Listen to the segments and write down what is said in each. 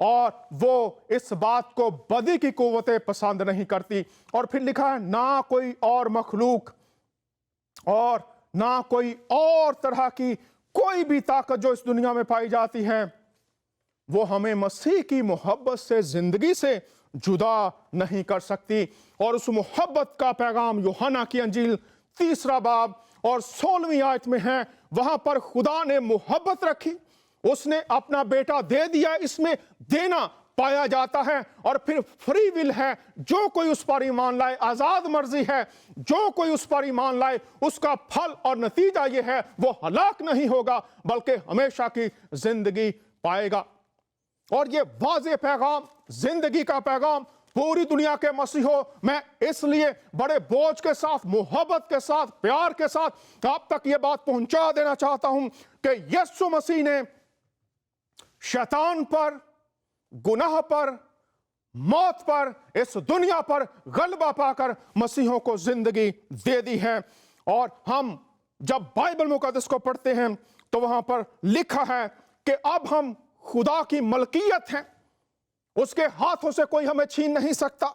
اور وہ اس بات کو بدی کی قوتیں پسند نہیں کرتی. اور پھر لکھا ہے نہ کوئی اور مخلوق اور نہ کوئی اور طرح کی کوئی بھی طاقت جو اس دنیا میں پائی جاتی ہے وہ ہمیں مسیح کی محبت سے زندگی سے جدا نہیں کر سکتی. اور اس محبت کا پیغام یوحنا کی انجیل 3 باب اور 16ویں آیت میں ہے. وہاں پر خدا نے محبت رکھی, اس نے اپنا بیٹا دے دیا. اس میں دینا پایا جاتا ہے. اور پھر فری ول ہے, جو کوئی اس پر ایمان لائے, آزاد مرضی ہے, جو کوئی اس پر ایمان لائے اس کا پھل اور نتیجہ یہ ہے وہ ہلاک نہیں ہوگا بلکہ ہمیشہ کی زندگی پائے گا. اور یہ واضح پیغام, زندگی کا پیغام پوری دنیا کے مسیحوں میں اس لیے بڑے بوجھ کے ساتھ, محبت کے ساتھ, پیار کے ساتھ آپ تک یہ بات پہنچا دینا چاہتا ہوں کہ یسوع مسیح نے شیطان پر, گناہ پر, موت پر, اس دنیا پر غلبہ پا کر مسیحوں کو زندگی دے دی ہے. اور ہم جب بائبل مقدس کو پڑھتے ہیں تو وہاں پر لکھا ہے کہ اب ہم خدا کی ملکیت ہیں, اس کے ہاتھوں سے کوئی ہمیں چھین نہیں سکتا.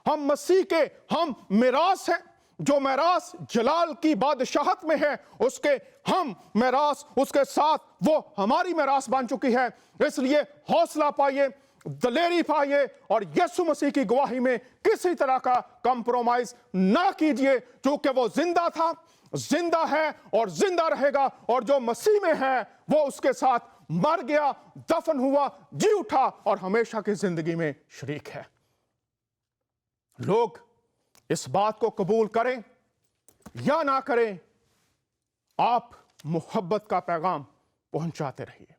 ہم مسیح کے ہم میراث ہیں. جو میراث جلال کی بادشاہت میں ہے اس کے ہم میراث, اس کے ساتھ وہ ہماری میراث بن چکی ہے. اس لیے حوصلہ پائیے, دلیری پائیے اور یسوع مسیح کی گواہی میں کسی طرح کا کمپرومائز نہ کیجئے, چونکہ وہ زندہ تھا, زندہ ہے اور زندہ رہے گا. اور جو مسیح میں ہے وہ اس کے ساتھ مر گیا, دفن ہوا, جی اٹھا اور ہمیشہ کی زندگی میں شریک ہے. لوگ اس بات کو قبول کریں یا نہ کریں, آپ محبت کا پیغام پہنچاتے رہیے.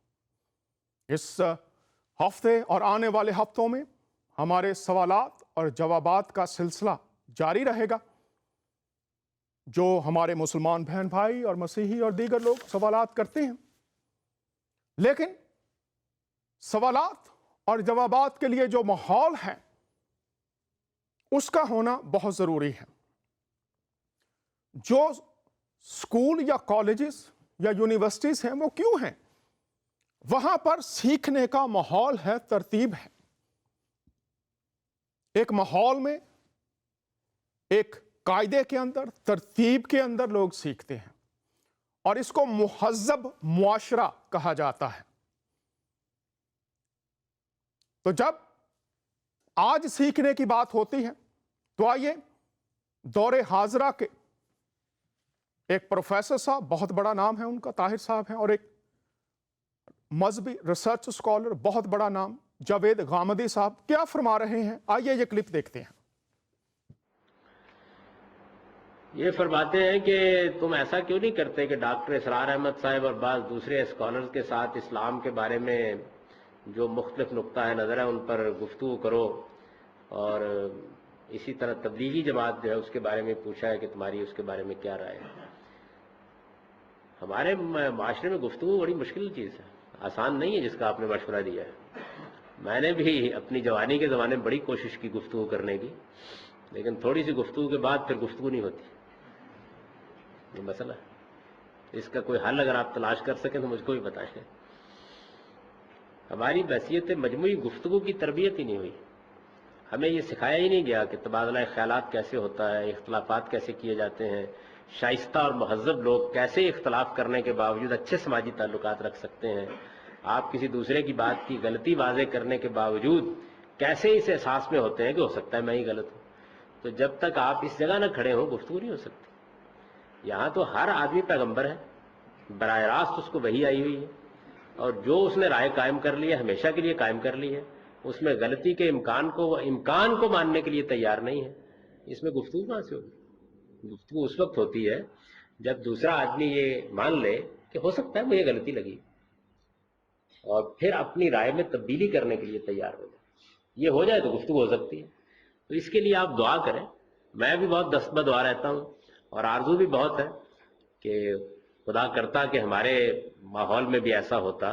اس ہفتے اور آنے والے ہفتوں میں ہمارے سوالات اور جوابات کا سلسلہ جاری رہے گا. جو ہمارے مسلمان بہن بھائی اور مسیحی اور دیگر لوگ سوالات کرتے ہیں, لیکن سوالات اور جوابات کے لیے جو ماحول ہے اس کا ہونا بہت ضروری ہے. جو اسکول یا کالجز یا یونیورسٹیز ہیں وہ کیوں ہیں؟ وہاں پر سیکھنے کا ماحول ہے, ترتیب ہے. ایک ماحول میں, ایک قاعدے کے اندر, ترتیب کے اندر لوگ سیکھتے ہیں اور اس کو مہذب معاشرہ کہا جاتا ہے. تو جب آج سیکھنے کی بات ہوتی ہے تو آئیے دور حاضرہ کے ایک پروفیسر صاحب, بہت بڑا نام ہے ان کا, طاہر صاحب ہیں, اور ایک مذہبی ریسرچ اسکالر, بہت بڑا نام, جاوید غامدی صاحب, کیا فرما رہے ہیں. آئیے یہ کلپ دیکھتے ہیں. یہ فرماتے ہیں کہ تم ایسا کیوں نہیں کرتے کہ ڈاکٹر اسرار احمد صاحب اور بعض دوسرے اسکالرز کے ساتھ اسلام کے بارے میں جو مختلف نقطہ نظر ہے ان پر گفتگو کرو, اور اسی طرح تبلیغی جماعت جو ہے اس کے بارے میں پوچھا ہے کہ تمہاری اس کے بارے میں کیا رائے ہے. ہمارے معاشرے میں گفتگو بڑی مشکل چیز ہے, آسان نہیں ہے جس کا آپ نے مشورہ دیا ہے. میں نے بھی اپنی جوانی کے زمانے میں بڑی کوشش کی گفتگو کرنے کی, لیکن تھوڑی سی گفتگو کے بعد پھر گفتگو نہیں ہوتی. یہ مسئلہ ہے, اس کا کوئی حل اگر آپ تلاش کر سکیں تو مجھ کو بھی بتائیں. ہماری بحثیت مجموعی گفتگو کی تربیت ہی نہیں ہوئی. ہمیں یہ سکھایا ہی نہیں گیا کہ تبادلہ خیالات کیسے ہوتا ہے, اختلافات کیسے کیے جاتے ہیں, شائستہ اور مہذب لوگ کیسے اختلاف کرنے کے باوجود اچھے سماجی تعلقات رکھ سکتے ہیں. آپ کسی دوسرے کی بات کی غلطی واضح کرنے کے باوجود کیسے اس احساس میں ہوتے ہیں کہ ہو سکتا ہے میں ہی غلط ہوں. تو جب تک آپ اس جگہ نہ کھڑے ہوں گفتگو نہیں ہو سکتی. یہاں تو ہر آدمی پیغمبر ہے, براہ راست اس کو وحی آئی ہوئی ہے, اور جو اس نے رائے قائم کر لی ہے ہمیشہ کے لیے قائم کر لی ہے, اس میں غلطی کے امکان کو ماننے کے لیے تیار نہیں ہے. اس میں گفتگو کہاں سے ہوگی؟ گفتگو اس وقت ہوتی ہے جب دوسرا آدمی یہ مان لے کہ ہو سکتا ہے مجھے غلطی لگی, اور پھر اپنی رائے میں تبدیلی کرنے کے لیے تیار ہو جائے. یہ ہو جائے تو گفتگو ہو سکتی ہے. تو اس کے لیے آپ دعا کریں. میں بھی بہت دست بدعا رہتا ہوں, اور آرزو بھی بہت ہے کہ خدا کرتا کہ ہمارے ماحول میں بھی ایسا ہوتا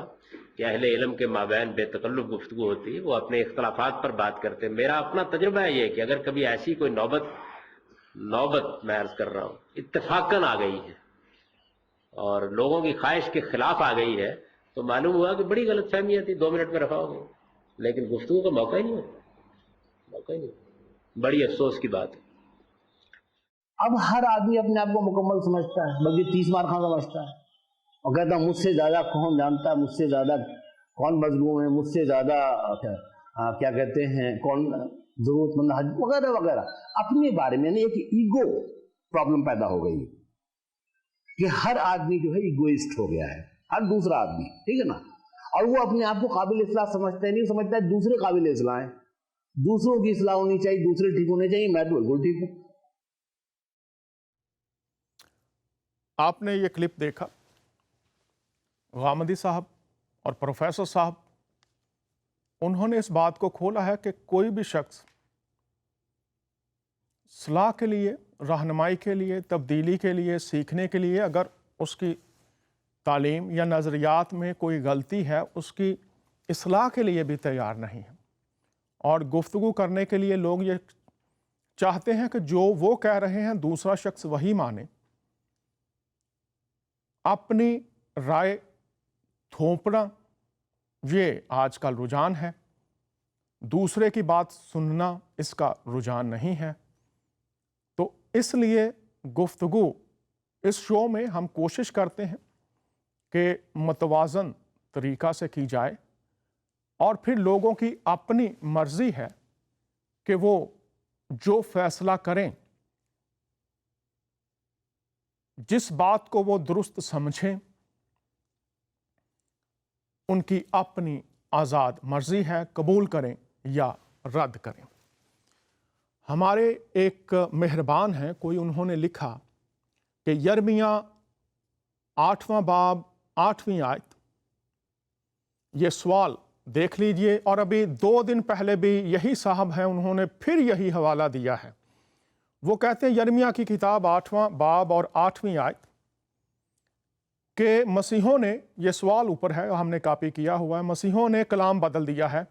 کہ اہل علم کے مابین بے تکلف گفتگو ہوتی, وہ اپنے اختلافات پر بات کرتے. میرا اپنا تجربہ ہے یہ کہ اگر کبھی ایسی کوئی نوبت میں عرض کر رہا ہوں اتفاقاً آ گئی ہے اور لوگوں کی خواہش کے خلاف آ گئی ہے, تو معلوم ہوا کہ بڑی غلط فہمیاں تھی, 2 منٹ میں رفع ہو گئی. لیکن گفتگو کا موقع ہی نہیں ہوا، موقع ہی نہیں ہوا۔ بڑی افسوس کی بات ہے۔ اب ہر آدمی اپنے آپ کو مکمل سمجھتا ہے، بلکہ 30 مار خاں سمجھتا ہے، اور کہتا ہے مجھ سے زیادہ کون جانتا ہے، مجھ سے زیادہ کون مظلوم ہے، مجھ سے زیادہ کیا کہتے ہیں کون ضرورت مند وغیرہ وغیرہ۔ اپنے بارے میں ایک ایگو پرابلم پیدا ہو گئی کہ ہر آدمی جو ہے ایگوئسٹ ہو گیا ہے، ہر دوسرا آدمی، ٹھیک ہے نا، اور وہ اپنے آپ کو قابل اصلاح سمجھتا ہے، نہیں سمجھتا ہے دوسرے قابل اصلاح ہیں، دوسروں کی اصلاح ہونی چاہیے، دوسرے ٹھیک ہونے چاہیے، میں تو بالکل ٹھیک ہوں۔ آپ نے یہ کلپ دیکھا، غامدی صاحب اور پروفیسر صاحب انہوں نے اس بات کو کھولا ہے کہ کوئی بھی شخص اصلاح کے لیے، رہنمائی کے لیے، تبدیلی کے لیے، سیکھنے کے لیے اگر اس کی تعلیم یا نظریات میں کوئی غلطی ہے، اس کی اصلاح کے لیے بھی تیار نہیں ہے، اور گفتگو کرنے کے لیے لوگ یہ چاہتے ہیں کہ جو وہ کہہ رہے ہیں دوسرا شخص وہی مانے، اپنی رائے تھوپنا یہ آج کا رجحان ہے، دوسرے کی بات سننا اس کا رجحان نہیں ہے۔ تو اس لیے گفتگو اس شو میں ہم کوشش کرتے ہیں کہ متوازن طریقہ سے کی جائے، اور پھر لوگوں کی اپنی مرضی ہے کہ وہ جو فیصلہ کریں، جس بات کو وہ درست سمجھیں، ان کی اپنی آزاد مرضی ہے، قبول کریں یا رد کریں۔ ہمارے ایک مہربان ہیں، کوئی انہوں نے لکھا کہ یرمیہ 8واں باب 8ویں آیت، یہ سوال دیکھ لیجئے، اور ابھی 2 دن پہلے بھی یہی صاحب ہیں، انہوں نے پھر یہی حوالہ دیا ہے۔ وہ کہتے ہیں یرمیہ کی کتاب 8واں باب اور 8ویں آیت کہ مسیحوں نے، یہ سوال اوپر ہے، ہم نے کاپی کیا ہوا ہے، مسیحوں نے کلام بدل دیا ہے۔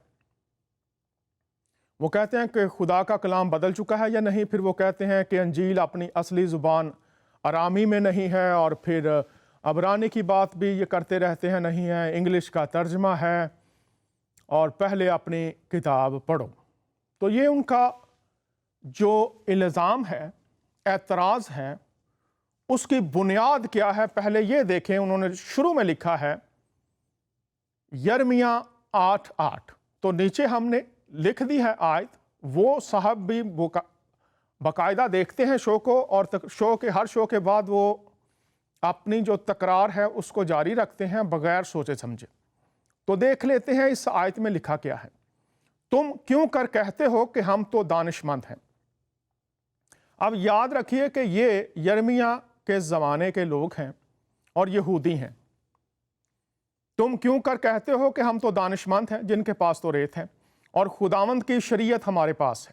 وہ کہتے ہیں کہ خدا کا کلام بدل چکا ہے یا نہیں، پھر وہ کہتے ہیں کہ انجیل اپنی اصلی زبان ارامی میں نہیں ہے، اور پھر عبرانی کی بات بھی یہ کرتے رہتے ہیں نہیں ہے، انگلش کا ترجمہ ہے، اور پہلے اپنی کتاب پڑھو۔ تو یہ ان کا جو الزام ہے، اعتراض ہے، اس کی بنیاد کیا ہے پہلے یہ دیکھیں۔ انہوں نے شروع میں لکھا ہے یرمیہ 8:8، تو نیچے ہم نے لکھ دی ہے آیت، وہ صاحب بھی باقاعدہ دیکھتے ہیں شو کو، اور ہر شو کے بعد وہ اپنی جو تکرار ہے اس کو جاری رکھتے ہیں بغیر سوچے سمجھے۔ تو دیکھ لیتے ہیں اس آیت میں لکھا کیا ہے۔ تم کیوں کر کہتے ہو کہ ہم تو دانش مند ہیں۔ اب یاد رکھیے کہ یہ یرمیہ کے زمانے کے لوگ ہیں اور یہودی ہیں۔ تم کیوں کر کہتے ہو کہ ہم تو دانش مند ہیں، جن کے پاس تو ریت ہے، اور خداوند کی شریعت ہمارے پاس ہے۔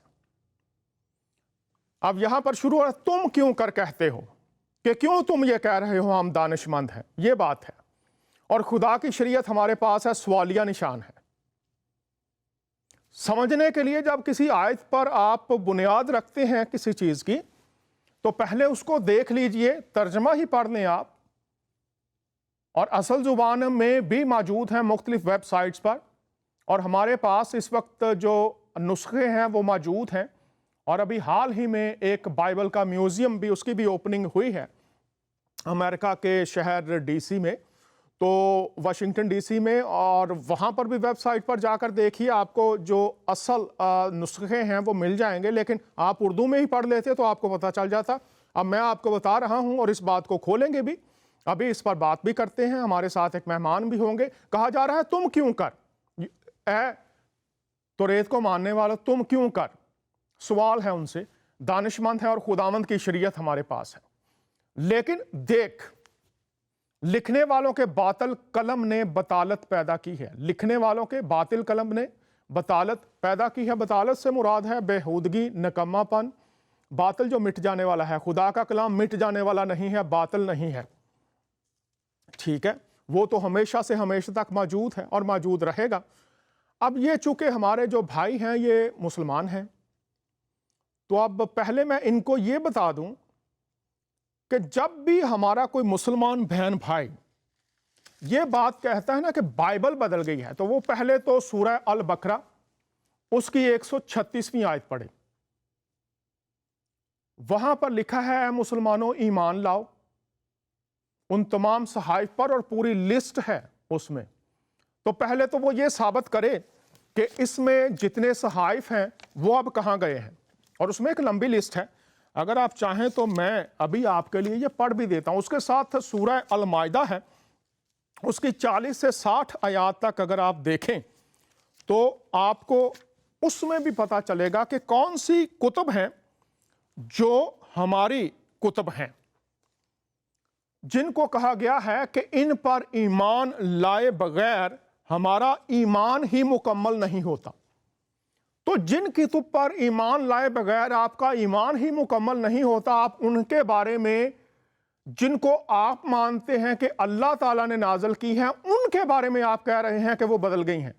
اب یہاں پر شروع ہو رہا ہے، تم کیوں کر کہتے ہو، کہ کیوں تم یہ کہہ رہے ہو ہم دانش مند ہیں، یہ بات ہے، اور خدا کی شریعت ہمارے پاس ہے، سوالیہ نشان ہے۔ سمجھنے کے لیے جب کسی آیت پر آپ بنیاد رکھتے ہیں کسی چیز کی، تو پہلے اس کو دیکھ لیجئے، ترجمہ ہی پڑھ لیں آپ، اور اصل زبان میں بھی موجود ہیں مختلف ویب سائٹس پر، اور ہمارے پاس اس وقت جو نسخے ہیں وہ موجود ہیں، اور ابھی حال ہی میں ایک بائبل کا میوزیم بھی، اس کی بھی اوپننگ ہوئی ہے امریکہ کے شہر ڈی سی میں، تو واشنگٹن ڈی سی میں، اور وہاں پر بھی ویب سائٹ پر جا کر دیکھیے، آپ کو جو اصل نسخے ہیں وہ مل جائیں گے، لیکن آپ اردو میں ہی پڑھ لیتے تو آپ کو پتہ چل جاتا۔ اب میں آپ کو بتا رہا ہوں، اور اس بات کو کھولیں گے بھی، ابھی اس پر بات بھی کرتے ہیں، ہمارے ساتھ ایک مہمان بھی ہوں گے۔ کہا جا رہا ہے تم کیوں کر، اے توریت کو ماننے والا تم کیوں کر، سوال ہے ان سے، دانش مند ہے اور خداوند کی شریعت ہمارے پاس ہے۔ لیکن دیکھ، لکھنے والوں کے باطل قلم نے بطالت پیدا کی ہے، لکھنے والوں کے باطل قلم نے بطالت پیدا کی ہے۔ بطالت سے مراد ہے بیہودگی، نکما پن، باطل جو مٹ جانے والا ہے۔ خدا کا کلام مٹ جانے والا نہیں ہے، باطل نہیں ہے، ٹھیک ہے، وہ تو ہمیشہ سے ہمیشہ تک موجود ہے اور موجود رہے گا۔ اب یہ چونکہ ہمارے جو بھائی ہیں یہ مسلمان ہیں، تو اب پہلے میں ان کو یہ بتا دوں کہ جب بھی ہمارا کوئی مسلمان بہن بھائی یہ بات کہتا ہے نا کہ بائبل بدل گئی ہے، تو وہ پہلے تو سورہ البقرہ اس کی 136ویں آیت پڑھے. وہاں پر لکھا ہے اے مسلمانوں ایمان لاؤ ان تمام صحائف پر، اور پوری لسٹ ہے اس میں. تو پہلے تو وہ یہ ثابت کرے کہ اس میں جتنے صحائف ہیں وہ اب کہاں گئے ہیں، اور اس میں ایک لمبی لسٹ ہے. اگر آپ چاہیں تو میں ابھی آپ کے لیے یہ پڑھ بھی دیتا ہوں. اس کے ساتھ سورہ المائدہ ہے، اس کی 40 سے 60 آیات تک اگر آپ دیکھیں تو آپ کو اس میں بھی پتہ چلے گا کہ کون سی کتب ہیں جو ہماری کتب ہیں، جن کو کہا گیا ہے کہ ان پر ایمان لائے بغیر ہمارا ایمان ہی مکمل نہیں ہوتا. تو جن کتب پر ایمان لائے بغیر آپ کا ایمان ہی مکمل نہیں ہوتا، آپ ان کے بارے میں جن کو آپ مانتے ہیں کہ اللہ تعالیٰ نے نازل کی ہیں، ان کے بارے میں آپ کہہ رہے ہیں کہ وہ بدل گئی ہیں.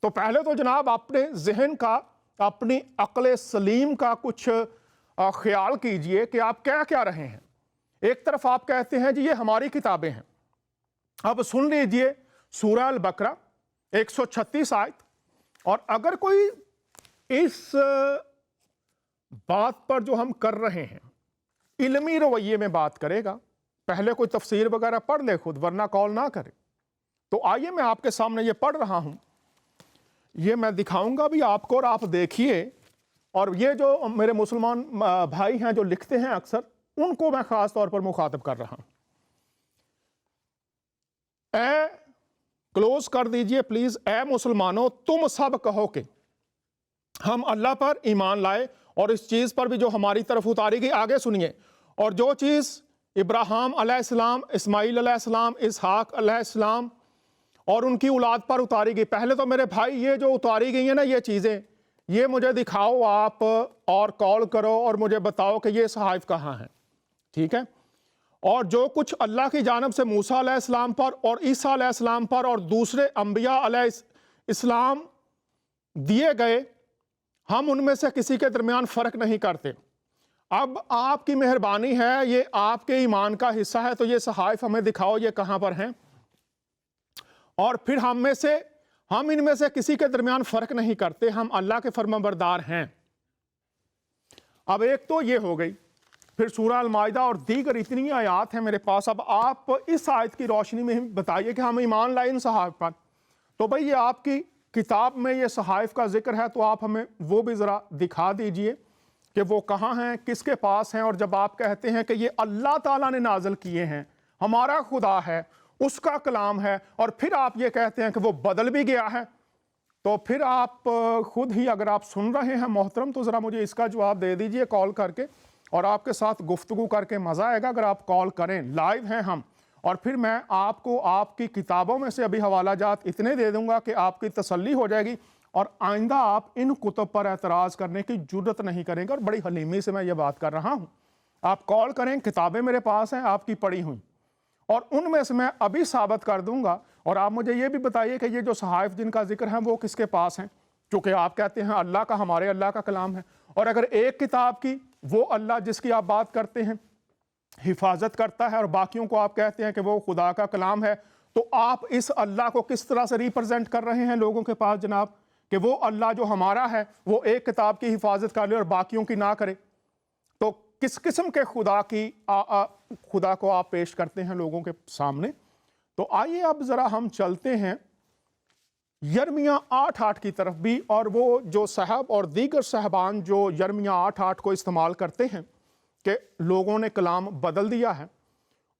تو پہلے تو جناب اپنے ذہن کا، اپنی عقل سلیم کا کچھ خیال کیجئے کہ آپ کہہ کیا رہے ہیں. ایک طرف آپ کہتے ہیں جی یہ ہماری کتابیں ہیں. اب سن لیجئے سورہ البقرہ 136 آیت. اور اگر کوئی اس بات پر جو ہم کر رہے ہیں علمی رویے میں بات کرے گا، پہلے کوئی تفسیر وغیرہ پڑھ لے خود، ورنہ کال نہ کرے. تو آئیے میں آپ کے سامنے یہ پڑھ رہا ہوں، یہ میں دکھاؤں گا بھی آپ کو، اور آپ دیکھیے. اور یہ جو میرے مسلمان بھائی ہیں جو لکھتے ہیں اکثر، ان کو میں خاص طور پر مخاطب کر رہا ہوں. اے کلوز کر دیجئے پلیز. اے مسلمانوں تم سب کہو کہ ہم اللہ پر ایمان لائے اور اس چیز پر بھی جو ہماری طرف اتاری گئی. آگے سنیے. اور جو چیز ابراہیم علیہ السلام، اسماعیل علیہ السلام، اسحاق علیہ السلام اور ان کی اولاد پر اتاری گئی. پہلے تو میرے بھائی یہ جو اتاری گئی ہیں نا یہ چیزیں، یہ مجھے دکھاؤ آپ، اور کال کرو اور مجھے بتاؤ کہ یہ صحائف کہاں ہیں. ٹھیک ہے. اور جو کچھ اللہ کی جانب سے موسیٰ علیہ السلام پر اور عیسیٰ علیہ السلام پر اور دوسرے انبیاء علیہ السلام دیے گئے، ہم ان میں سے کسی کے درمیان فرق نہیں کرتے. اب آپ کی مہربانی ہے، یہ آپ کے ایمان کا حصہ ہے، تو یہ صحائف ہمیں دکھاؤ یہ کہاں پر ہیں. اور پھر ہم ان میں سے کسی کے درمیان فرق نہیں کرتے، ہم اللہ کے فرمانبردار ہیں. اب ایک تو یہ ہو گئی. پھر سورہ المائدہ اور دیگر اتنی آیات ہیں میرے پاس. اب آپ اس آیت کی روشنی میں بتائیے کہ ہم ایمان لائے ان صحائف پر. تو بھئی یہ آپ کی کتاب میں یہ صحائف کا ذکر ہے، تو آپ ہمیں وہ بھی ذرا دکھا دیجئے کہ وہ کہاں ہیں، کس کے پاس ہیں. اور جب آپ کہتے ہیں کہ یہ اللہ تعالیٰ نے نازل کیے ہیں، ہمارا خدا ہے، اس کا کلام ہے، اور پھر آپ یہ کہتے ہیں کہ وہ بدل بھی گیا ہے، تو پھر آپ خود ہی اگر آپ سن رہے ہیں محترم تو ذرا مجھے اس کا جواب دے دیجئے کال کر کے، اور آپ کے ساتھ گفتگو کر کے مزہ آئے گا اگر آپ کال کریں. لائیو ہیں ہم، اور پھر میں آپ کو آپ کی کتابوں میں سے ابھی حوالہ جات اتنے دے دوں گا کہ آپ کی تسلی ہو جائے گی، اور آئندہ آپ ان کتب پر اعتراض کرنے کی جرت نہیں کریں گے. اور بڑی حلیمی سے میں یہ بات کر رہا ہوں. آپ کال کریں، کتابیں میرے پاس ہیں آپ کی پڑھی ہوئی، اور ان میں سے میں ابھی ثابت کر دوں گا. اور آپ مجھے یہ بھی بتائیے کہ یہ جو صحائف جن کا ذکر ہے وہ کس کے پاس ہیں، چونکہ آپ کہتے ہیں اللہ کا، ہمارے اللہ کا کلام ہے. اور اگر ایک کتاب کی وہ اللہ جس کی آپ بات کرتے ہیں حفاظت کرتا ہے، اور باقیوں کو آپ کہتے ہیں کہ وہ خدا کا کلام ہے، تو آپ اس اللہ کو کس طرح سے ریپرزینٹ کر رہے ہیں لوگوں کے پاس جناب، کہ وہ اللہ جو ہمارا ہے وہ ایک کتاب کی حفاظت کر لے اور باقیوں کی نہ کرے. تو کس قسم کے خدا کو آپ پیش کرتے ہیں لوگوں کے سامنے. تو آئیے اب ذرا ہم چلتے ہیں یرمیہ 8:8 کی طرف بھی. اور وہ جو صاحب اور دیگر صاحبان جو یرمیہ 8:8 کو استعمال کرتے ہیں کہ لوگوں نے کلام بدل دیا ہے،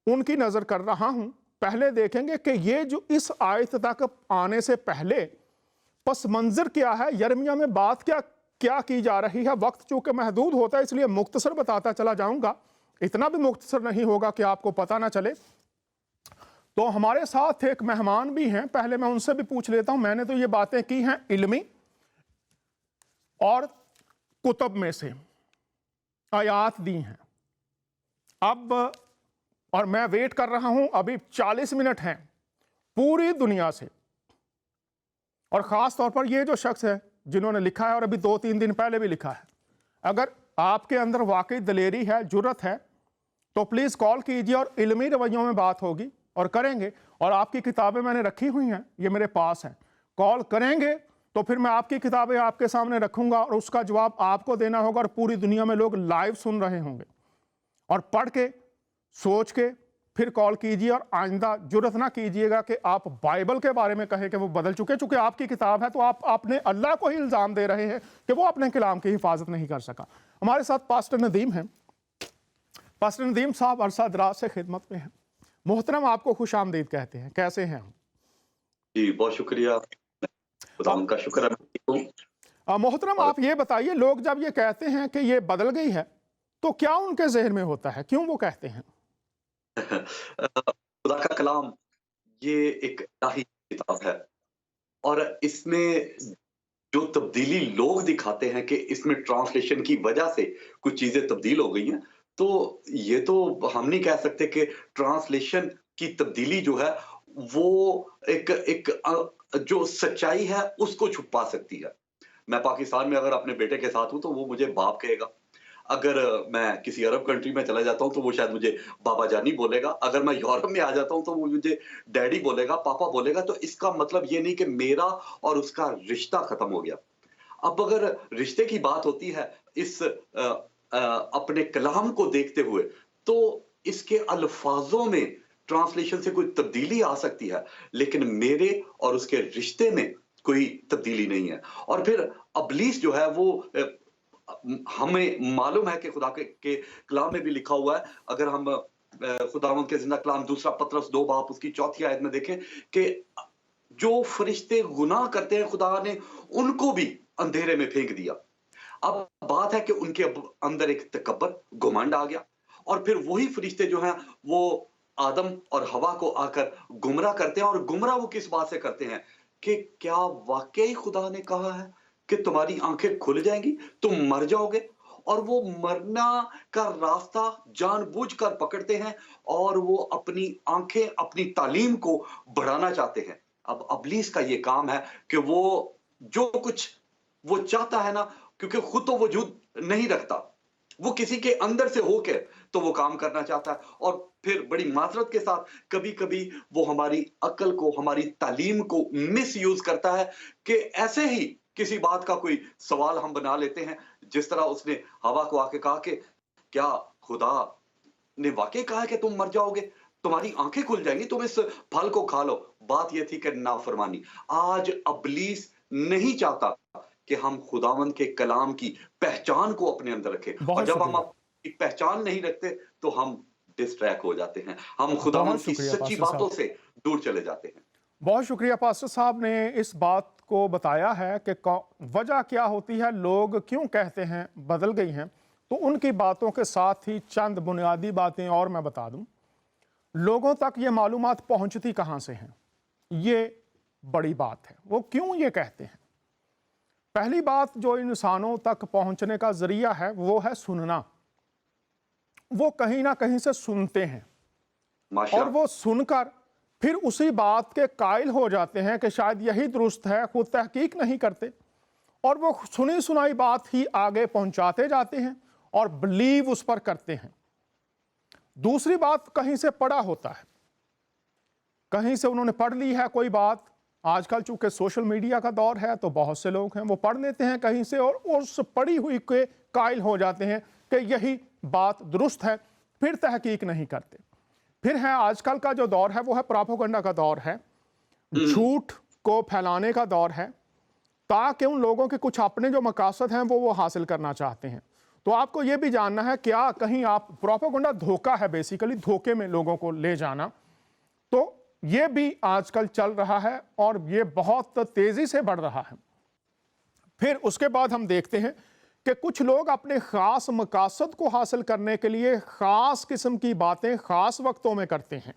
ان کی نظر کر رہا ہوں. پہلے دیکھیں گے کہ یہ جو اس آیت تک آنے سے پہلے پس منظر کیا ہے، یرمیہ میں بات کیا کی جا رہی ہے. وقت چونکہ محدود ہوتا ہے اس لیے مختصر بتاتا چلا جاؤں گا، اتنا بھی مختصر نہیں ہوگا کہ آپ کو پتہ نہ چلے. تو ہمارے ساتھ ایک مہمان بھی ہیں، پہلے میں ان سے بھی پوچھ لیتا ہوں. میں نے تو یہ باتیں کی ہیں علمی اور کتب میں سے آیات دی ہیں. اب اور میں ویٹ کر رہا ہوں، ابھی 40 منٹ ہیں پوری دنیا سے، اور خاص طور پر یہ جو شخص ہے جنہوں نے لکھا ہے اور ابھی 2-3 دن پہلے بھی لکھا ہے. اگر آپ کے اندر واقعی دلیری ہے، جرت ہے، تو پلیز کال کیجیے اور علمی رویوں میں بات ہوگی. اور کریں گے، اور آپ کی کتابیں میں نے رکھی ہوئی ہیں، یہ میرے پاس ہیں، کال کریں گے تو پھر میں آپ کی کتابیں آپ کے سامنے رکھوں گا اور اس کا جواب آپ کو دینا ہوگا، اور پوری دنیا میں لوگ لائیو سن رہے ہوں گے، اور پڑھ کے سوچ کے پھر کال کیجئے، اور آئندہ جرات نہ کیجئے گا کہ آپ بائبل کے بارے میں کہیں کہ وہ بدل چکے، چونکہ آپ کی کتاب ہے تو آپ اپنے اللہ کو ہی الزام دے رہے ہیں کہ وہ اپنے کلام کی حفاظت نہیں کر سکا۔ ہمارے ساتھ پاسٹر ندیم ہیں۔ پاسٹر ندیم صاحب عرصہ دراز سے خدمت میں ہیں۔ محترم، آپ کو خوش آمدید کہتے ہیں، کیسے ہیں ہم؟ جی بہت شکریہ، خدا ان کا شکر ہے۔ محترم، آپ یہ بتائیے، لوگ جب یہ کہتے ہیں کہ یہ بدل گئی ہے تو کیا ان کے ذہن میں ہوتا ہے، کیوں وہ کہتے ہیں؟ خدا کا کلام یہ ایک الہی کتاب ہے، اور اس میں جو تبدیلی لوگ دکھاتے ہیں کہ اس میں ٹرانسلیشن کی وجہ سے کچھ چیزیں تبدیل ہو گئی ہیں، تو یہ تو ہم نہیں کہہ سکتے کہ ٹرانسلیشن کی تبدیلی جو ہے وہ ایک جو سچائی ہے اس کو چھپا سکتی ہے۔ میں پاکستان میں اگر اپنے بیٹے کے ساتھ ہوں تو وہ مجھے باپ کہے گا، اگر میں کسی عرب کنٹری میں چلا جاتا ہوں تو وہ شاید مجھے بابا جانی بولے گا، اگر میں یورپ میں آ جاتا ہوں تو وہ مجھے ڈیڈی بولے گا، پاپا بولے گا۔ تو اس کا مطلب یہ نہیں کہ میرا اور اس کا رشتہ ختم ہو گیا۔ اب اگر رشتے کی بات ہوتی ہے اس اپنے کلام کو دیکھتے ہوئے، تو اس کے الفاظوں میں ٹرانسلیشن سے کوئی تبدیلی آ سکتی ہے، لیکن میرے اور اس کے رشتے میں کوئی تبدیلی نہیں ہے۔ اور پھر ابلیس جو ہے وہ ہمیں معلوم ہے کہ خدا کے کلام میں بھی لکھا ہوا ہے، اگر ہم خداوند کے زندہ کلام 2 پطرس 2 باب اس کی 4 آیت میں دیکھیں کہ جو فرشتے گناہ کرتے ہیں خدا نے ان کو بھی اندھیرے میں پھینک دیا۔ اب بات ہے کہ ان کے اندر ایک تکبر، گھمنڈ آ گیا، اور پھر وہی فرشتے جو ہیں وہ آدم اور ہوا کو آ کر گمراہ کرتے ہیں، اور گمراہ وہ کس بات سے کرتے ہیں کہ کیا واقعی خدا نے کہا ہے کہ تمہاری آنکھیں کھل جائیں گی، تم مر جاؤ گے؟ اور وہ مرنا کا راستہ جان بوجھ کر پکڑتے ہیں، اور وہ اپنی آنکھیں، اپنی تعلیم کو بڑھانا چاہتے ہیں۔ اب ابلیس کا یہ کام ہے کہ وہ جو کچھ وہ چاہتا ہے نا، کیونکہ خود تو وجود نہیں رکھتا، وہ کسی کے اندر سے ہو کے تو وہ کام کرنا چاہتا ہے، اور پھر بڑی معذرت کے ساتھ کبھی کبھی وہ ہماری عقل کو، ہماری تعلیم کو مس یوز کرتا ہے کہ ایسے ہی کسی بات کا کوئی سوال ہم بنا لیتے ہیں، جس طرح اس نے ہوا کو آ کے کہا کہ کیا خدا نے واقعی کہا ہے کہ تم مر جاؤ گے، تمہاری آنکھیں کھل جائیں گی، تم اس پھل کو کھا لو۔ بات یہ تھی کہ نافرمانی۔ آج ابلیس نہیں چاہتا کہ ہم خداوند کے کلام کی پہچان کو اپنے اندر رکھیں، اور جب ہم اپنی پہچان نہیں رکھتے تو ہم ڈسٹریکٹ ہو جاتے ہیں، ہم خداوند کی سچی باتوں سے دور چلے جاتے ہیں۔ بہت شکریہ پاسٹر صاحب نے اس بات کو بتایا ہے کہ وجہ کیا ہوتی ہے، لوگ کیوں کہتے ہیں بدل گئی ہیں۔ تو ان کی باتوں کے ساتھ ہی چند بنیادی باتیں اور میں بتا دوں۔ لوگوں تک یہ معلومات پہنچتی کہاں سے ہیں، یہ بڑی بات ہے۔ وہ کیوں یہ کہتے ہیں؟ پہلی بات جو انسانوں تک پہنچنے کا ذریعہ ہے وہ ہے سننا۔ وہ کہیں نہ کہیں سے سنتے ہیں، اور وہ سن کر پھر اسی بات کے قائل ہو جاتے ہیں کہ شاید یہی درست ہے، خود تحقیق نہیں کرتے، اور وہ سنی سنائی بات ہی آگے پہنچاتے جاتے ہیں اور بلیو اس پر کرتے ہیں۔ دوسری بات، کہیں سے پڑھا ہوتا ہے، کہیں سے انہوں نے پڑھ لی ہے کوئی بات۔ آج کل چونکہ سوشل میڈیا کا دور ہے تو بہت سے لوگ ہیں وہ پڑھ لیتے ہیں کہیں سے، اور اس پڑھی ہوئی کے قائل ہو جاتے ہیں کہ یہی بات درست ہے، پھر تحقیق نہیں کرتے۔ پھر ہے آج کل کا جو دور ہے وہ ہے پراپوگنڈا کا دور ہے، جھوٹ کو پھیلانے کا دور ہے، تاکہ ان لوگوں کے کچھ اپنے جو مقاصد ہیں وہ حاصل کرنا چاہتے ہیں۔ تو آپ کو یہ بھی جاننا ہے کیا کہیں آپ پراپوگنڈا دھوکہ ہے، بیسیکلی دھوکے میں لوگوں کو لے جانا، تو یہ بھی آج کل چل رہا ہے اور یہ بہت تیزی سے بڑھ رہا ہے۔ پھر اس کے بعد ہم دیکھتے ہیں کہ کچھ لوگ اپنے خاص مقاصد کو حاصل کرنے کے لیے خاص قسم کی باتیں خاص وقتوں میں کرتے ہیں۔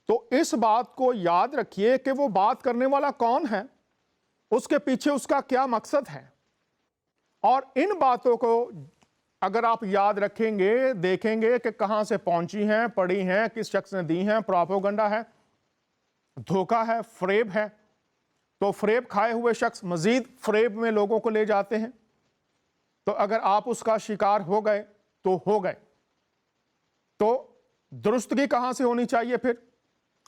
تو اس بات کو یاد رکھیے کہ وہ بات کرنے والا کون ہے، اس کے پیچھے اس کا کیا مقصد ہے، اور ان باتوں کو اگر آپ یاد رکھیں گے، دیکھیں گے کہ کہاں سے پہنچی ہیں، پڑھی ہیں، کس شخص نے دی ہیں۔ پراپوگنڈا ہے، دھوکہ ہے، فریب ہے، تو فریب کھائے ہوئے شخص مزید فریب میں لوگوں کو لے جاتے ہیں۔ تو اگر آپ اس کا شکار ہو گئے تو ہو گئے۔ تو درستگی کہاں سے ہونی چاہیے؟ پھر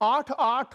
8:8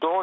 2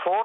4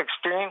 16।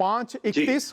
5:31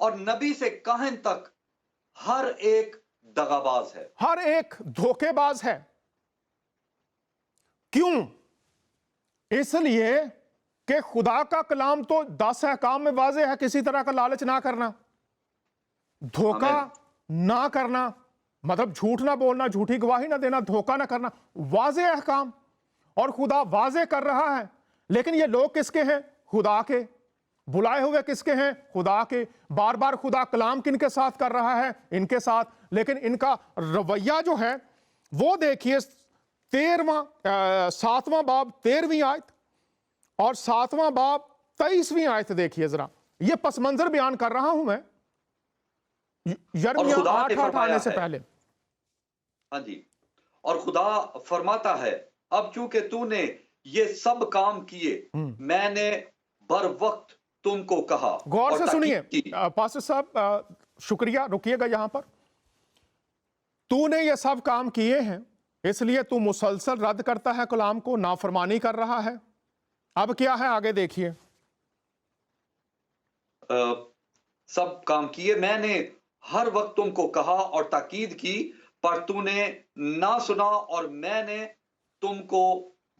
اور نبی سے کاہن تک ہر ایک دغاباز ہے، ہر ایک دھوکے باز ہے۔ کیوں؟ اس لیے کہ خدا کا کلام تو 10 احکام میں واضح ہے، کسی طرح کا لالچ نہ کرنا، دھوکہ نہ کرنا، مطلب جھوٹ نہ بولنا، جھوٹی گواہی نہ دینا، دھوکہ نہ کرنا، واضح احکام، اور خدا واضح کر رہا ہے۔ لیکن یہ لوگ کس کے ہیں؟ خدا کے بلائے ہوئے۔ کس کے ہیں؟ خدا کے۔ بار بار خدا کلام کن کے ساتھ کر رہا ہے؟ ان کے ساتھ۔ لیکن ان کا رویہ جو ہے وہ دیکھیے 7واں باب 13ویں آیت اور 7واں باب 23ویں آیت دیکھیے ذرا۔ یہ پس منظر بیان کر رہا ہوں میں یرمیہ 8 آنے سے پہلے۔ ہاں جی، اور خدا فرماتا ہے اب چونکہ تو نے یہ سب کام کیے، میں نے بر وقت تم کو کہا۔ غور سے سنیے پاسٹر صاحب، شکریہ، رکیے گا یہاں پر۔ تو نے یہ سب کام کیے ہیں، اس لیے تو مسلسل رد کرتا ہے کلام کو، نافرمانی کر رہا ہے۔ اب کیا ہے آگے دیکھیے۔ سب کام کیے، میں نے ہر وقت تم کو کہا اور تاکید کی، پر تو نے نہ سنا، اور میں نے تم کو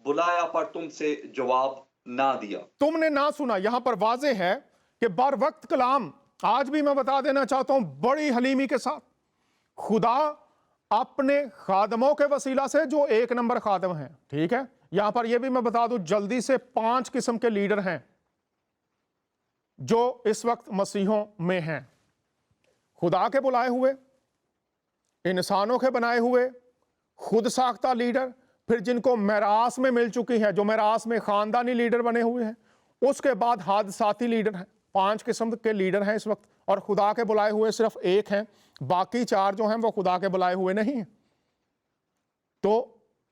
بلایا پر تم سے جواب نہ دیا۔ تم نے نہ سنا، یہاں پر واضح ہے کہ بر وقت کلام، آج بھی میں بتا دینا چاہتا ہوں بڑی حلیمی کے ساتھ، خدا اپنے خادموں کے وسیلہ سے جو 1 نمبر خادم ہیں، ٹھیک ہے، یہاں پر یہ بھی میں بتا دوں جلدی سے 5 قسم کے لیڈر ہیں جو اس وقت مسیحوں میں ہیں۔ خدا کے بلائے ہوئے، انسانوں کے بنائے ہوئے، خود ساختہ لیڈر، پھر جن کو میراث میں مل چکی ہے، جو میراث میں خاندانی لیڈر بنے ہوئے ہیں، اس کے بعد حادثاتی لیڈر ہیں۔ 5 قسم کے لیڈر ہیں اس وقت، اور خدا کے بلائے ہوئے صرف 1 ہیں، باقی 4 جو ہیں وہ خدا کے بلائے ہوئے نہیں ہیں۔ تو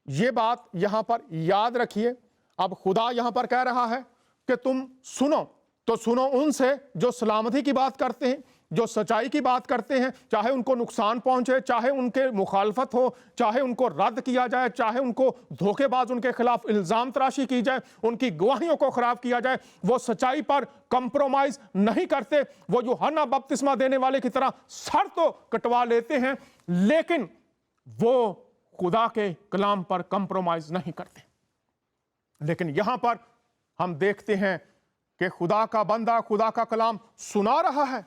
یہ بات یہاں پر یاد رکھیے۔ اب خدا یہاں پر کہہ رہا ہے کہ تم سنو، تو سنو ان سے جو سلامتی کی بات کرتے ہیں، جو سچائی کی بات کرتے ہیں، چاہے ان کو نقصان پہنچے، چاہے ان کے مخالفت ہو، چاہے ان کو رد کیا جائے، چاہے ان کو دھوکے باز ان کے خلاف الزام تراشی کی جائے، ان کی گواہیوں کو خراب کیا جائے، وہ سچائی پر کمپرومائز نہیں کرتے۔ وہ یوحنا بپتسمہ دینے والے کی طرح سر تو کٹوا لیتے ہیں، لیکن وہ خدا کے کلام پر کمپرومائز نہیں کرتے۔ لیکن یہاں پر ہم دیکھتے ہیں کہ خدا کا بندہ خدا کا کلام سنا رہا ہے،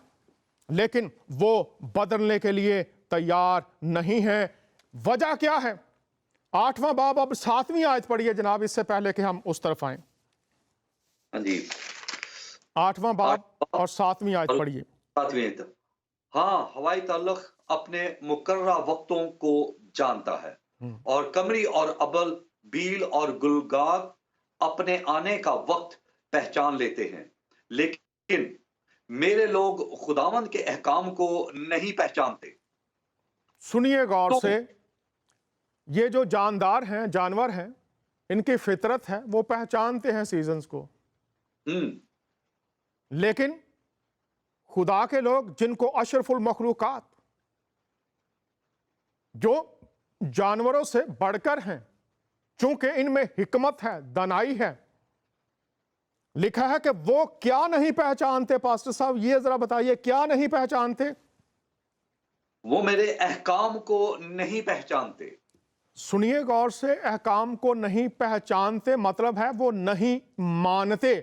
لیکن وہ بدلنے کے لیے تیار نہیں ہے۔ وجہ کیا ہے؟ 8واں باب اب 7ویں آیت پڑھیے جناب، اس سے پہلے کہ ہم اس طرف آئیں۔ ہاں جی، 8واں باب اور 7ویں آیت پڑھیے۔ 7ویں آیت۔ ہاں، ہوائی تعلق اپنے مقررہ وقتوں کو جانتا ہے، اور قمری اور ابل، بیل اور گلگاد اپنے آنے کا وقت پہچان لیتے ہیں، لیکن میرے لوگ خداوند کے احکام کو نہیں پہچانتے۔ سنیے غور سے، یہ جو جاندار ہیں، جانور ہیں، ان کی فطرت ہے، وہ پہچانتے ہیں سیزنز کو، لیکن خدا کے لوگ جن کو اشرف المخلوقات، جو جانوروں سے بڑھ کر ہیں، چونکہ ان میں حکمت ہے، دانائی ہے، لکھا ہے کہ وہ کیا نہیں پہچانتے؟ پاسٹر صاحب یہ ذرا بتائیے، کیا نہیں پہچانتے؟ وہ میرے احکام کو نہیں پہچانتے۔ سنیے غور سے، احکام کو نہیں پہچانتے مطلب ہے وہ نہیں مانتے،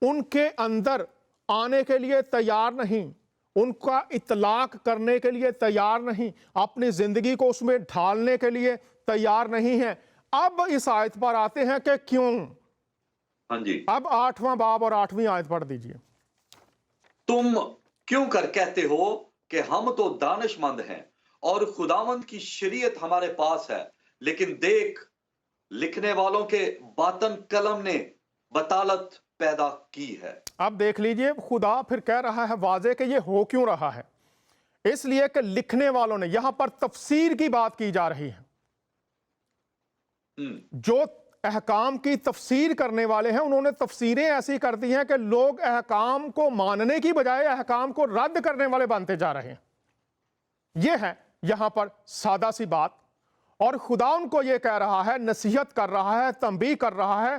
ان کے اندر آنے کے لیے تیار نہیں، ان کا اطلاق کرنے کے لیے تیار نہیں، اپنی زندگی کو اس میں ڈھالنے کے لیے تیار نہیں ہے۔ اب اس آیت پر آتے ہیں کہ کیوں۔ ہاں جی، اب 8واں باب اور 8ویں آیت پڑھ دیجئے۔ تم کیوں کر کہتے ہو کہ ہم تو دانش مند ہیں اور خداوند کی شریعت ہمارے پاس ہے، لیکن دیکھ، لکھنے والوں کے باطن قلم نے بطالت پیدا کی ہے۔ اب دیکھ لیجئے، خدا پھر کہہ رہا ہے واضح کہ یہ ہو کیوں رہا ہے۔ اس لیے کہ لکھنے والوں نے، یہاں پر تفسیر کی بات کی جا رہی ہے، جو احکام کی تفسیر کرنے والے ہیں انہوں نے تفسیریں ایسی کر دی ہیں کہ لوگ احکام کو ماننے کی بجائے احکام کو رد کرنے والے بنتے جا رہے ہیں۔ یہ ہے یہاں پر سادہ سی بات، اور خدا ان کو یہ کہہ رہا ہے، نصیحت کر رہا ہے، تنبیہ کر رہا ہے،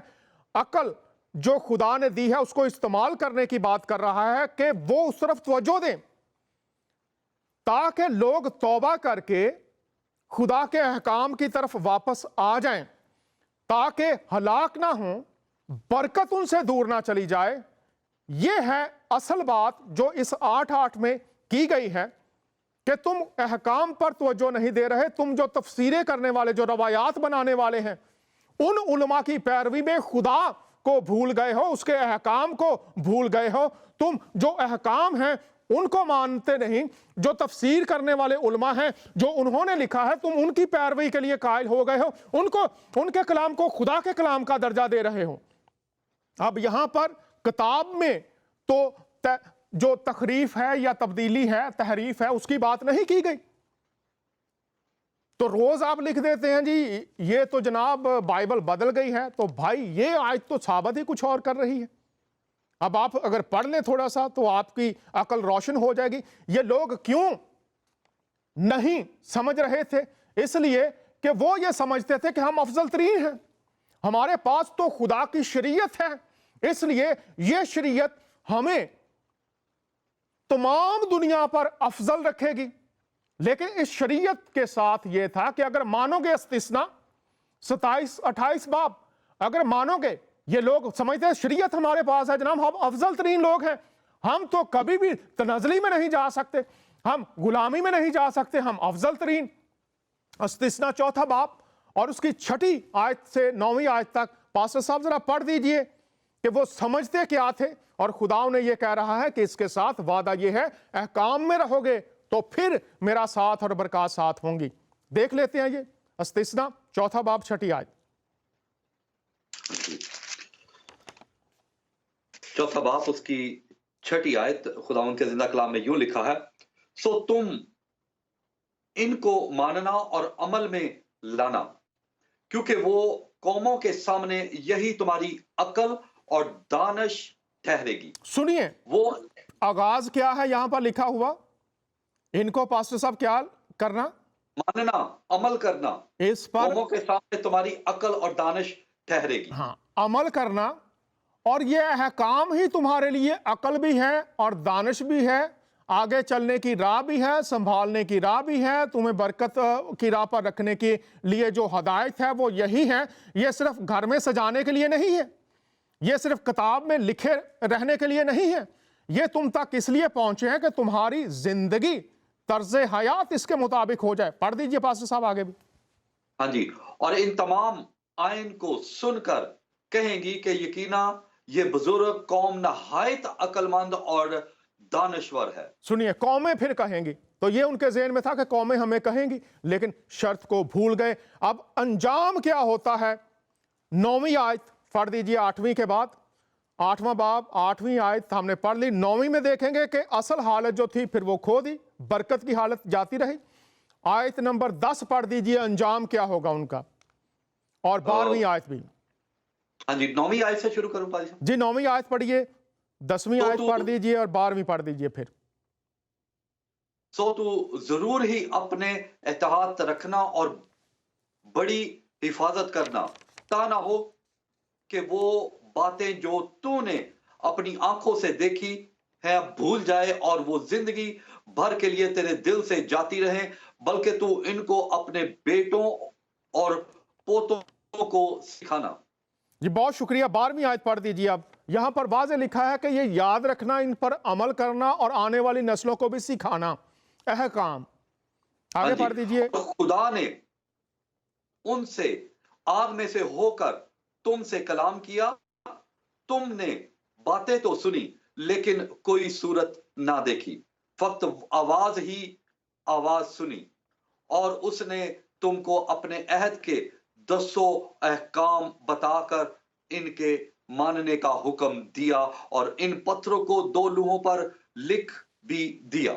عقل جو خدا نے دی ہے اس کو استعمال کرنے کی بات کر رہا ہے کہ وہ اس طرف توجہ دیں تاکہ لوگ توبہ کر کے خدا کے احکام کی طرف واپس آ جائیں، تاکہ ہلاک نہ ہوں، برکت ان سے دور نہ چلی جائے۔ یہ ہے اصل بات جو اس 8:8 میں کی گئی ہے کہ تم احکام پر توجہ نہیں دے رہے، تم جو تفسیریں کرنے والے، جو روایات بنانے والے ہیں، ان علماء کی پیروی میں خدا کو بھول گئے ہو، اس کے احکام کو بھول گئے ہو، تم جو احکام ہیں ان کو مانتے نہیں، جو تفسیر کرنے والے علماء ہیں جو انہوں نے لکھا ہے تم ان کی پیروی کے لیے قائل ہو گئے ہو، ان کے کلام کو خدا کے کلام کا درجہ دے رہے ہو۔ اب یہاں پر کتاب میں تو جو تخریف ہے یا تبدیلی ہے، تحریف ہے، اس کی بات نہیں کی گئی۔ تو روز آپ لکھ دیتے ہیں جی یہ تو جناب بائبل بدل گئی ہے، تو بھائی یہ آیت تو ثابت ہی کچھ اور کر رہی ہے۔ اب آپ اگر پڑھ لیں تھوڑا سا تو آپ کی عقل روشن ہو جائے گی۔ یہ لوگ کیوں نہیں سمجھ رہے تھے؟ اس لیے کہ وہ یہ سمجھتے تھے کہ ہم افضل ترین ہیں، ہمارے پاس تو خدا کی شریعت ہے، اس لیے یہ شریعت ہمیں تمام دنیا پر افضل رکھے گی۔ لیکن اس شریعت کے ساتھ یہ تھا کہ اگر مانو گے استثناء 27-28 باب اگر مانو گے، یہ لوگ سمجھتے ہیں شریعت ہمارے پاس ہے جناب، ہم افضل ترین لوگ ہیں، ہم تو کبھی بھی تنزلی میں نہیں جا سکتے، ہم غلامی میں نہیں جا سکتے، ہم افضل ترین۔ استثناء 4 باب اور اس کی 6 آیت سے 9 آیت تک پاسٹر صاحب ذرا پڑھ دیجئے کہ وہ سمجھتے کیا تھے، اور خدا نے یہ کہہ رہا ہے کہ اس کے ساتھ وعدہ یہ ہے احکام میں رہو گے تو پھر میرا ساتھ اور برکات ساتھ ہوں گی۔ دیکھ لیتے ہیں یہ استثناء 4 باب 6 آیت۔ 4 باب اس کی 6 آیت خداوند کے زندہ کلام میں یوں لکھا ہے، سو تم ان کو ماننا اور عمل میں لانا، کیونکہ وہ قوموں کے سامنے یہی تمہاری عقل اور دانش ٹھہرے گی۔ سنیے وہ آغاز کیا ہے یہاں پر لکھا ہوا، ان کو پاسٹر صاحب کیا کرنا؟ ماننا، عمل کرنا، اس پر قوموں کے سامنے تمہاری عقل اور دانش ٹھہرے گی۔ ہاں، عمل کرنا، اور یہ احکام ہی تمہارے لیے عقل بھی ہے اور دانش بھی ہے، آگے چلنے کی راہ بھی ہے، سنبھالنے کی راہ بھی ہے، تمہیں برکت کی راہ پر رکھنے کے لیے جو ہدایت ہے وہ یہی ہے۔ یہ صرف گھر میں سجانے کے لیے نہیں ہے، یہ صرف کتاب میں لکھے رہنے کے لیے نہیں ہے، یہ تم تک اس لیے پہنچے ہیں کہ تمہاری زندگی طرز حیات اس کے مطابق ہو جائے۔ پڑھ دیجئے پاسٹر صاحب آگے بھی۔ ہاں جی، اور ان تمام آئین کو سن کر کہیں گی کہ یقینا یہ بزرگ قوم نہایت عقل مند اور دانشور ہے۔ سنیے، قومیں پھر کہیں گی، تو یہ ان کے ذہن میں تھا کہ قومیں ہمیں کہیں گی، لیکن شرط کو بھول گئے۔ اب انجام کیا ہوتا ہے؟ 9 آیت پڑھ دیجئے 8ویں کے بعد، 8واں باب 8ویں آیت ہم نے پڑھ لی۔ 9ویں میں دیکھیں گے کہ اصل حالت جو تھی پھر وہ کھو دی، برکت کی حالت جاتی رہی۔ آیت نمبر 10 پڑھ دیجئے، انجام کیا ہوگا ان کا، اور 12ویں آیت بھی۔ ہاں جی، 9 آیت سے شروع کروں پادری صاحب؟ جی 9 آیت پڑھیے، 10ویں آیت پڑھ دیجئے اور 12ویں پڑھ دیجئے پھر۔ سو تو ضرور ہی اپنے احتیاط رکھنا اور بڑی حفاظت کرنا، تا نہ ہو کہ وہ باتیں جو تو نے اپنی آنکھوں سے دیکھی ہیں بھول جائے اور وہ زندگی بھر کے لیے تیرے دل سے جاتی رہیں، بلکہ تو ان کو اپنے بیٹوں اور پوتوں کو سکھانا۔ جی بہت شکریہ، 12ویں آیت پڑھ دیجئے۔ اب یہاں پر واضح لکھا ہے کہ یہ یاد رکھنا، ان پر عمل کرنا اور آنے والی نسلوں کو بھی سکھانا، احکام۔ آگے پڑھ دیجئے۔ خدا نے ان سے آگ میں سے ہو کر تم سے کلام کیا، تم نے باتیں تو سنی لیکن کوئی صورت نہ دیکھی، فقط آواز ہی آواز سنی، اور اس نے تم کو اپنے عہد کے 10 احکام بتا کر ان کے ماننے کا حکم دیا، اور ان پتھروں کو 2 لوحوں پر لکھ بھی دیا۔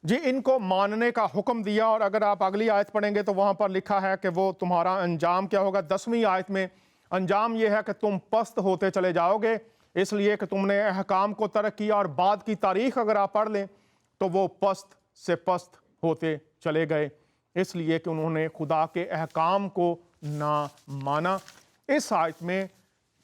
جی ان کو ماننے کا حکم دیا، اور اگر آپ اگلی آیت پڑھیں گے تو وہاں پر لکھا ہے کہ وہ تمہارا انجام کیا ہوگا۔ 10ویں آیت میں انجام یہ ہے کہ تم پست ہوتے چلے جاؤ گے، اس لیے کہ تم نے احکام کو ترک کیا، اور بعد کی تاریخ اگر آپ پڑھ لیں تو وہ پست سے پست ہوتے چلے گئے، اس لیے کہ انہوں نے خدا کے احکام کو نہ مانا۔ اس آیت میں